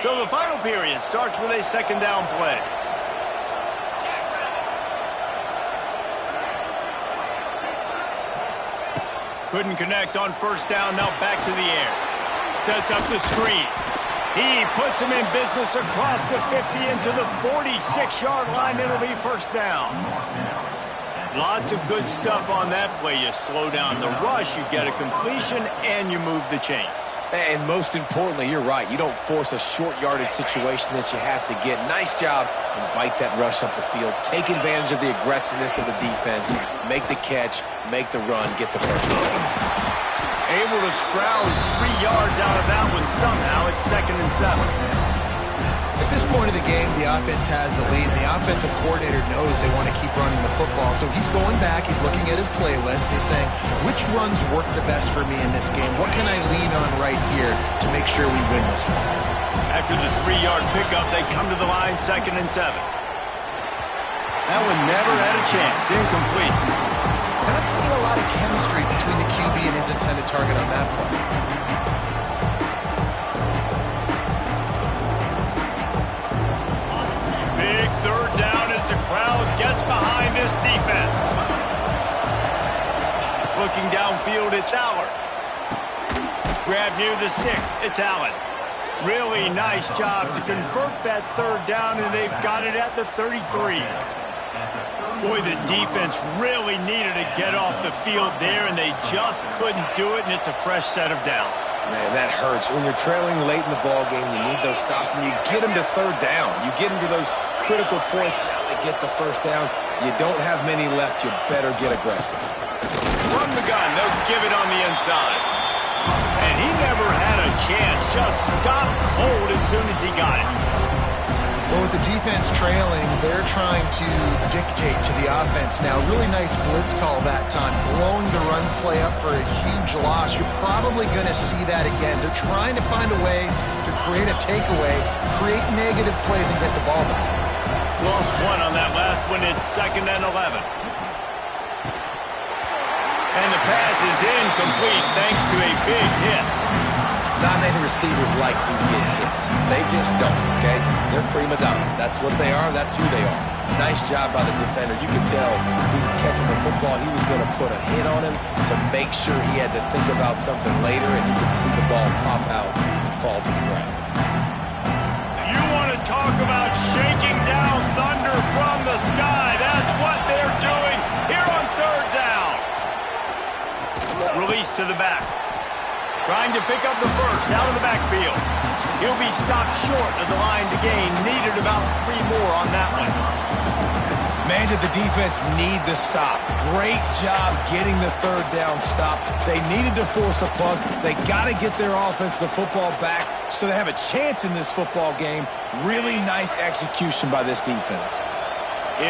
So the final period starts with a second down play. Couldn't connect on first down, now back to the air. Sets up the screen. He puts him in business across the 50 into the 46-yard line. It'll be first down. Lots of good stuff on that play. You slow down the rush, you get a completion, and you move the chains. And most importantly, you're right. You don't force a short yardage situation that you have to get. Nice job. Invite that rush up the field. Take advantage of the aggressiveness of the defense. Make the catch. Make the run. Get the first down. Able to scrounge 3 yards out of that one somehow. It's 2nd and 7. At this point of the game, the offense has the lead, and the offensive coordinator knows they want to keep running the football. So he's going back, he's looking at his playlist, and he's saying, which runs work the best for me in this game? What can I lean on right here to make sure we win this one? After the 3-yard pickup, they come to the line, 2nd and 7. That one never had a chance. Incomplete. Not seeing a lot of chemistry between the QB and his intended target on that play. Big third down as the crowd gets behind this defense. Looking downfield, it's Allard. Grab near the sticks, it's Allen. Really nice job to convert that third down, and they've got it at the 33. Boy, the defense really needed to get off the field there, and they just couldn't do it, and it's a fresh set of downs. Man, that hurts. When you're trailing late in the ball game, you need those stops, and you get them to third down. You get them to those critical points. Now they get the first down. You don't have many left. You better get aggressive. From the gun, they'll give it on the inside. And he never had a chance. Just stopped cold as soon as he got it. Well, with the defense trailing, they're trying to dictate to the offense now. Really nice blitz call that time, blowing the run play up for a huge loss. You're probably going to see that again. They're trying to find a way to create a takeaway, create negative plays, and get the ball back. Lost one on that last one. It's 2nd and 11. And the pass is incomplete thanks to a big hit. Not many receivers like to get hit. They just don't, okay? They're prima donnas. That's what they are. That's who they are. Nice job by the defender. You could tell he was catching the football. He was going to put a hit on him to make sure he had to think about something later, and you could see the ball pop out and fall to the ground. You want to talk about shaking down thunder from the sky. That's what they're doing here on third down. Release to the back. Trying to pick up the first out of the backfield. He'll be stopped short of the line to gain. Needed about 3 more on that one. Man, did the defense need the stop. Great job getting the third down stop. They needed to force a punt. They got to get their offense the football back so they have a chance in this football game. Really nice execution by this defense.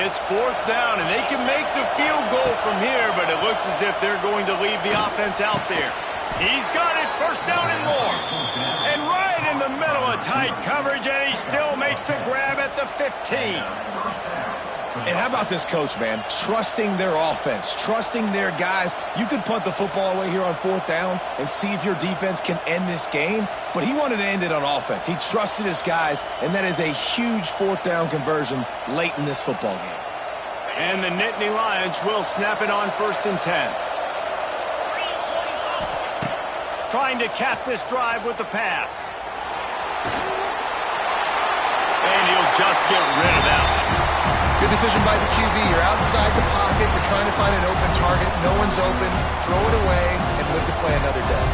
It's 4th down, and they can make the field goal from here, but it looks as if they're going to leave the offense out there. He's got it, first down and more. And right in the middle of tight coverage, and he still makes the grab at the 15. And how about this coach, man? Trusting their offense, trusting their guys. You could punt the football away here on 4th down and see if your defense can end this game, but he wanted to end it on offense. He trusted his guys, and that is a huge 4th down conversion late in this football game. And the Nittany Lions will snap it on 1st and 10. Trying to cap this drive with the pass. And he'll just get rid of that one. Good decision by the QB. You're outside the pocket. You're trying to find an open target. No one's open. Throw it away and live to play another day.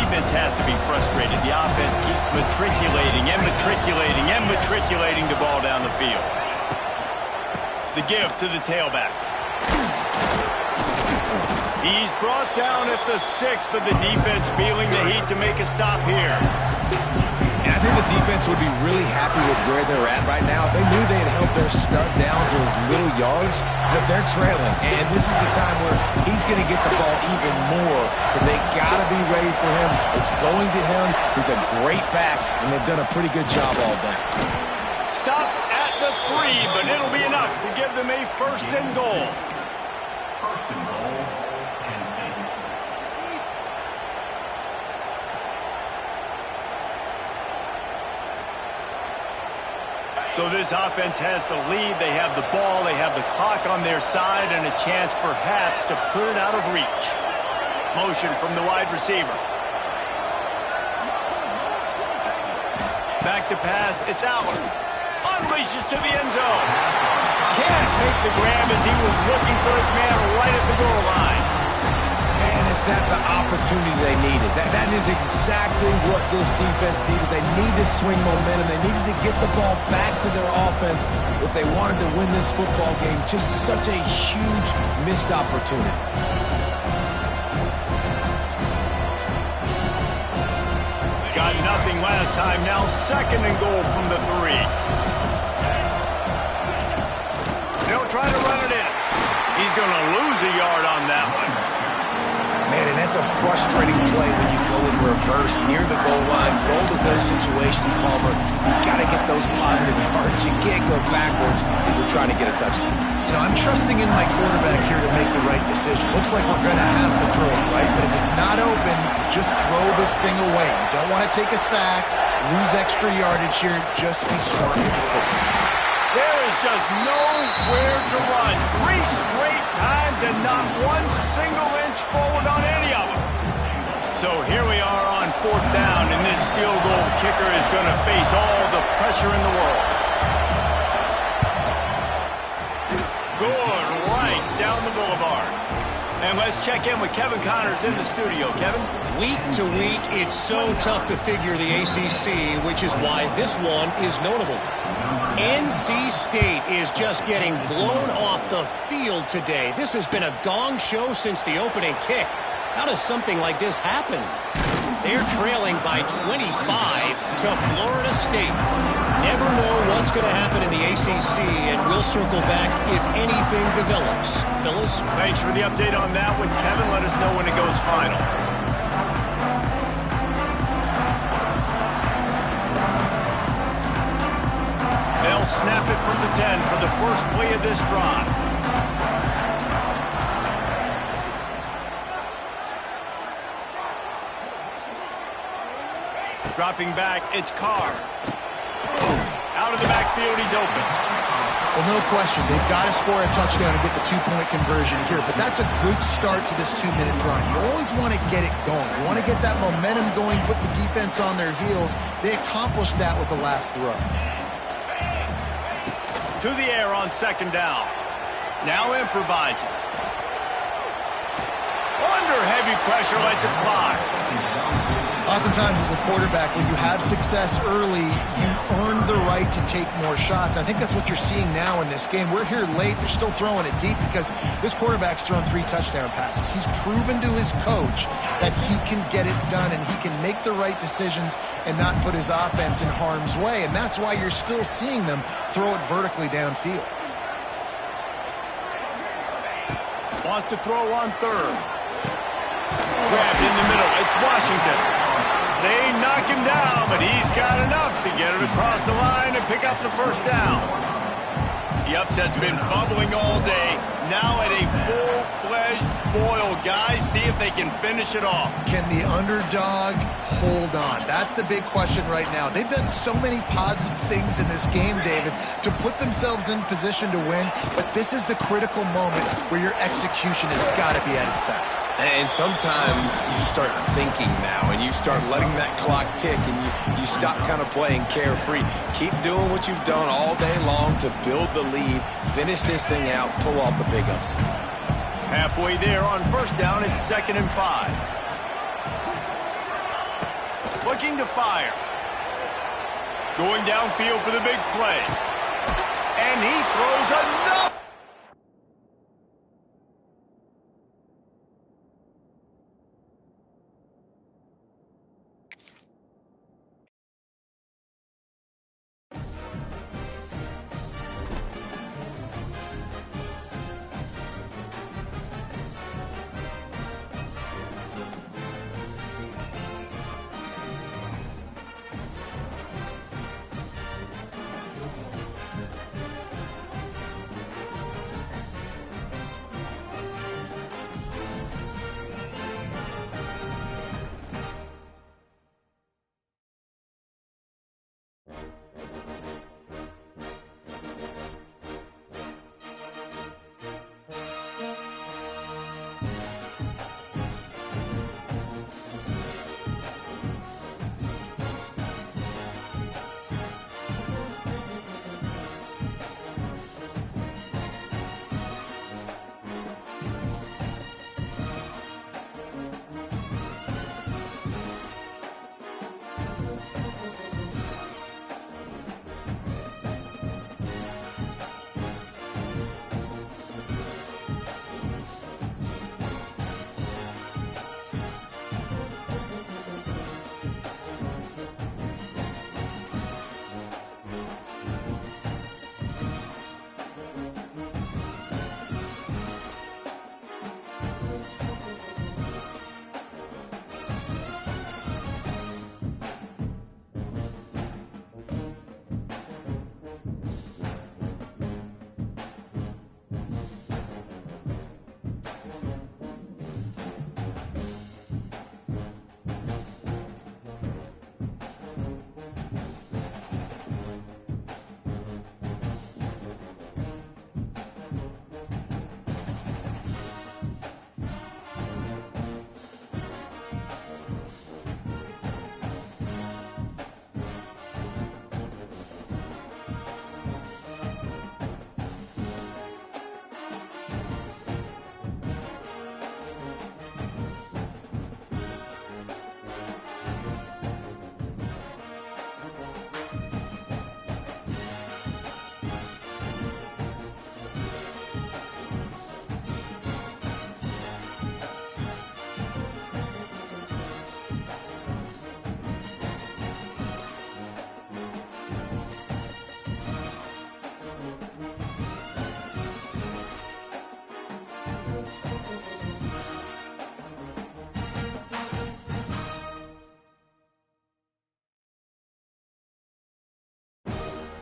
Defense has to be frustrated. The offense keeps matriculating and matriculating and matriculating the ball down the field. The give to the tailback. He's brought down at the 6, but the defense feeling the heat to make a stop here. And I think the defense would be really happy with where they're at right now. If they knew they had held their stud down to his little yards, but they're trailing. And this is the time where he's going to get the ball even more. So they got to be ready for him. It's going to him. He's a great back, and they've done a pretty good job all day. Stop at the 3, but it'll be enough to give them a 1st and goal. 1st and goal, Penn State. So this offense has the lead. They have the ball. They have the clock on their side and a chance perhaps to put it out of reach. Motion from the wide receiver. Back to pass. It's Allen. Unleashes to the end zone. Can't make the grab as he was looking for his man right at the goal line. And is that the opportunity they needed? That is exactly what this defense needed. They need to swing momentum. They needed to get the ball back to their offense if they wanted to win this football game. Just such a huge missed opportunity. Got nothing last time. Now 2nd and goal from the 3. They'll try to run it in. He's going to lose a yard on that one. Man, and that's a frustrating play when you go in reverse near the goal line. Goal-to-go situations, Palmer. You've got to get those positive yards. You can't go backwards if you're trying to get a touchdown. You know, I'm trusting in my quarterback here to make the right decision. Looks like we're going to have to throw it, right? But if it's not open, just throw this thing away. You don't want to take a sack, lose extra yardage here. Just be smart with the football. There is just nowhere to run. 3 straight times and not one single inch forward on any of them. So here we are on 4th down, and this field goal kicker is going to face all the pressure in the world. Good, right down the boulevard. And let's check in with Kevin Connors in the studio. Kevin? Week to week, it's so tough to figure the ACC, which is why this one is notable. NC State is just getting blown off the field today. This has been a gong show since the opening kick. How does something like this happen? They're trailing by 25 to Florida State. Never know what's going to happen in the ACC, and we'll circle back if anything develops. Phyllis? Thanks for the update on that one, Kevin. Let us know when it goes final. They'll snap it from the 10 for the first play of this drive. Dropping back, it's Carr. Out of the backfield, he's open. Well, no question. They've got to score a touchdown and get the 2-point conversion here. But that's a good start to this 2-minute drive. You always want to get it going. You want to get that momentum going, put the defense on their heels. They accomplished that with the last throw. To the air on 2nd down. Now improvising. Under heavy pressure, lets it fly. Oftentimes as a quarterback, when you have success early, you earn the right to take more shots. I think that's what you're seeing now in this game. We're here late. They're still throwing it deep because this quarterback's thrown 3 touchdown passes. He's proven to his coach that he can get it done and he can make the right decisions and not put his offense in harm's way. And that's why you're still seeing them throw it vertically downfield. Wants to throw on 3rd. Grabbed in the middle. It's Washington. They knock him down, but he's got enough to get it across the line and pick up the first down. The upset's been bubbling all day. Now at a full-fledged boil, guys. See if they can finish it off. Can the underdog hold on? That's the big question right now. They've done so many positive things in this game, David, to put themselves in position to win, but this is the critical moment where your execution has got to be at its best. And sometimes you start thinking now, and you start letting that clock tick, and you stop kind of playing carefree. Keep doing what you've done all day long to build the lead, finish this thing out, pull off the big upset. Halfway there on first down, it's 2nd and 5. Looking to fire. Going downfield for the big play. And he throws another.